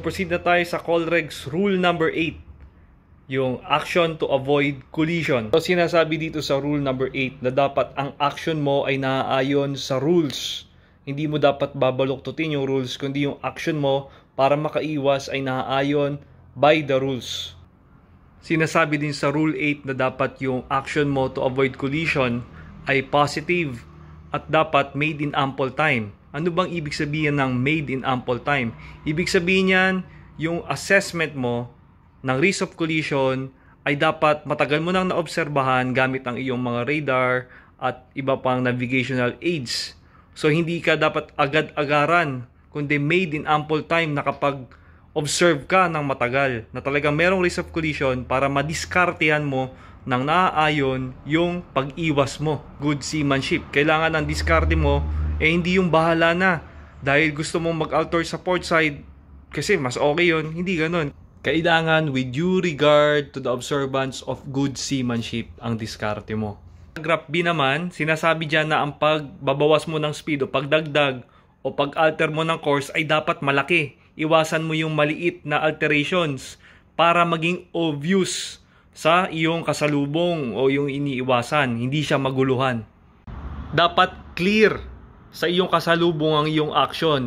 proceed na tayo sa Colregs Rule number 8. Yung action to avoid collision. So sinasabi dito sa Rule number 8 na dapat ang action mo ay naaayon sa rules. Hindi mo dapat babaluktutin yung rules, kundi yung action mo para makaiwas ay naaayon by the rules. Sinasabi din sa Rule 8 na dapat yung action mo to avoid collision ay positive at dapat made in ample time. Ano bang ibig sabihin ng made in ample time? Ibig sabihin yan, yung assessment mo ng risk of collision ay dapat matagal mo nang naobserbahan gamit ang iyong mga radar at iba pang navigational aids. So hindi ka dapat agad-agaran, kundi made in ample time na kapag observe ka ng matagal na talagang merong risk of collision para madiskartehan mo ng naaayon yung pag-iwas mo. Good seamanship. Kailangan ang diskarte mo hindi yung bahala na dahil gusto mong mag-alter sa port side kasi mas okay yun. Hindi ganun. Kailangan with due regard to the observance of good seamanship ang diskarte mo. Graph B naman, sinasabi dyan na ang pagbabawas mo ng speed o pagdagdag o pag-alter mo ng course ay dapat malaki. Iwasan mo yung maliit na alterations para maging obvious sa iyong kasalubong o yung iniiwasan. Hindi siya maguluhan. Dapat clear sa iyong kasalubong ang iyong action.